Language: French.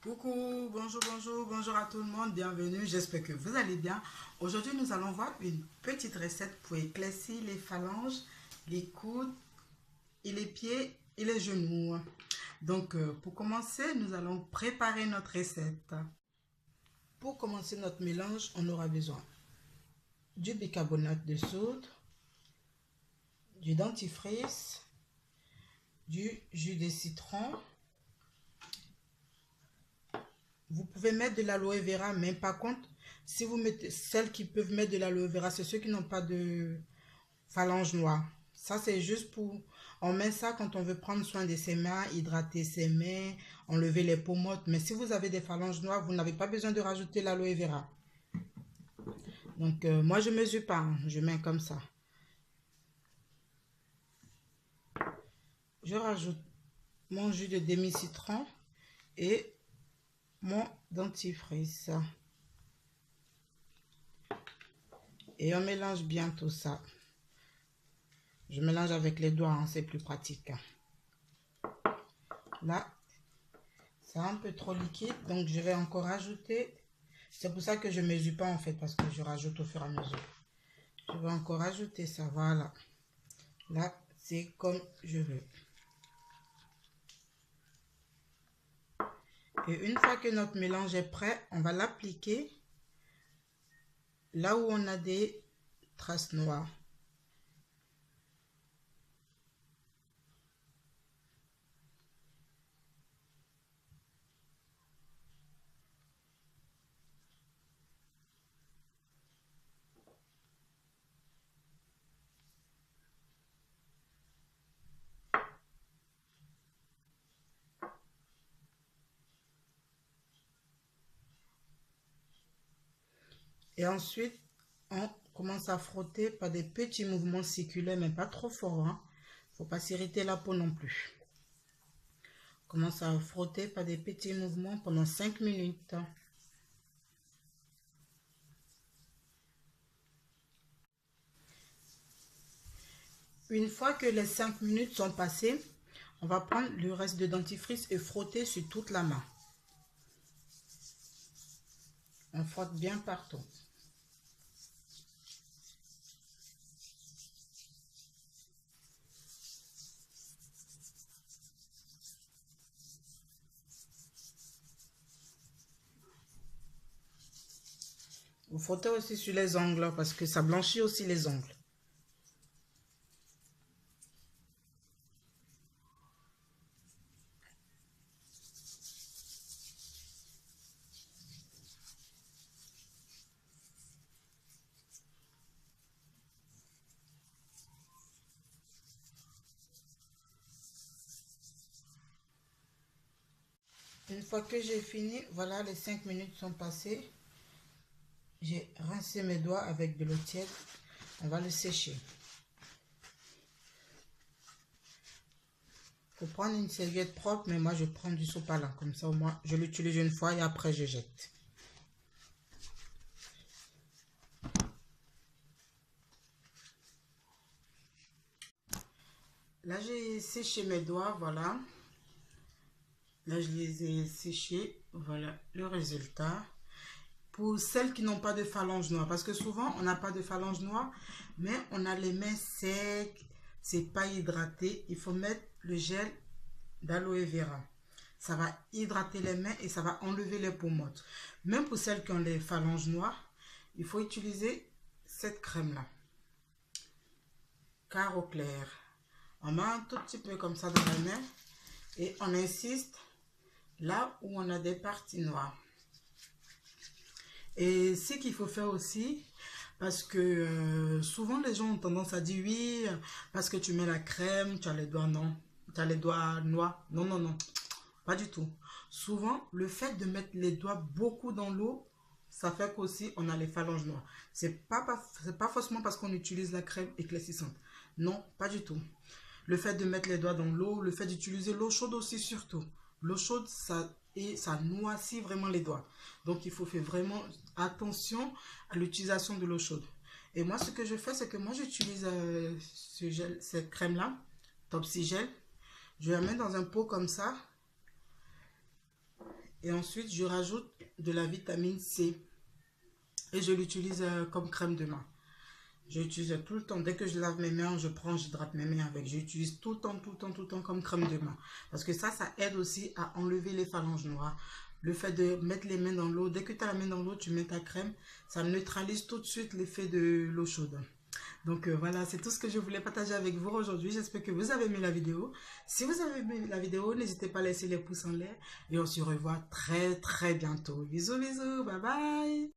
Coucou, bonjour à tout le monde, bienvenue, j'espère que vous allez bien. Aujourd'hui, nous allons voir une petite recette pour éclaircir les phalanges, les coudes et les pieds et les genoux. Donc, pour commencer, nous allons préparer notre recette. Pour commencer notre mélange, on aura besoin du bicarbonate de soude, du dentifrice, du jus de citron. Vous pouvez mettre de l'aloe vera, mais par contre, si vous mettez celles qui peuvent mettre de l'aloe vera, c'est ceux qui n'ont pas de phalange noire. Ça, c'est juste pour... On met ça quand on veut prendre soin de ses mains, hydrater ses mains, enlever les peaux mortes. Mais si vous avez des phalanges noires, vous n'avez pas besoin de rajouter l'aloe vera. Donc, moi, je ne mesure pas, hein. Je mets comme ça. Je rajoute mon jus de demi-citron et mon dentifrice. Et on mélange bien tout ça. Je mélange avec les doigts, hein, c'est plus pratique. Là, c'est un peu trop liquide, donc je vais encore ajouter. C'est pour ça que je ne mesure pas en fait, parce que je rajoute au fur et à mesure. Je vais encore ajouter ça, voilà. Là, c'est comme je veux. Et une fois que notre mélange est prêt, on va l'appliquer là où on a des traces noires. Et ensuite, on commence à frotter par des petits mouvements circulaires, mais pas trop forts, hein. Faut pas s'irriter la peau non plus. On commence à frotter par des petits mouvements pendant 5 minutes. Une fois que les 5 minutes sont passées, on va prendre le reste de dentifrice et frotter sur toute la main. On frotte bien partout. Vous frottez aussi sur les ongles parce que ça blanchit aussi les ongles. Une fois que j'ai fini, voilà, les 5 minutes sont passées. J'ai rincé mes doigts avec de l'eau tiède. On va le sécher. Il faut prendre une serviette propre, mais moi je prends du sopalin. Comme ça au moins je l'utilise une fois et après je jette. Là j'ai séché mes doigts, voilà. Là je les ai séchés, voilà le résultat. Pour celles qui n'ont pas de phalanges noires, parce que souvent on n'a pas de phalanges noires, mais on a les mains secs, c'est pas hydraté. Il faut mettre le gel d'aloe vera. Ça va hydrater les mains et ça va enlever les peaux mortes. Même pour celles qui ont les phalanges noires, il faut utiliser cette crème-là. Carreau clair. On met un tout petit peu comme ça dans la main et on insiste là où on a des parties noires. Et ce qu'il faut faire aussi, parce que souvent les gens ont tendance à dire oui, parce que tu mets la crème, tu as les doigts non, tu as les doigts noirs. Non, non, non, pas du tout. Souvent, le fait de mettre les doigts beaucoup dans l'eau, ça fait qu'aussi on a les phalanges noires. C'est pas forcément parce qu'on utilise la crème éclaircissante. Non, pas du tout. Le fait de mettre les doigts dans l'eau, le fait d'utiliser l'eau chaude aussi surtout. L'eau chaude, ça noircit vraiment les doigts. Donc, il faut faire vraiment attention à l'utilisation de l'eau chaude. Et moi, ce que je fais, c'est que moi, j'utilise cette crème-là, Topsy Gel. Je la mets dans un pot comme ça. Et ensuite, je rajoute de la vitamine C. Et je l'utilise comme crème de main. J'utilise tout le temps. Dès que je lave mes mains, j'hydrate mes mains avec. J'utilise tout le temps, tout le temps, tout le temps comme crème de main. Parce que ça aide aussi à enlever les phalanges noires. Le fait de mettre les mains dans l'eau, dès que tu as la main dans l'eau, tu mets ta crème, ça neutralise tout de suite l'effet de l'eau chaude. Donc voilà, c'est tout ce que je voulais partager avec vous aujourd'hui. J'espère que vous avez aimé la vidéo. Si vous avez aimé la vidéo, n'hésitez pas à laisser les pouces en l'air. Et on se revoit très très bientôt. Bisous, bisous, bye bye.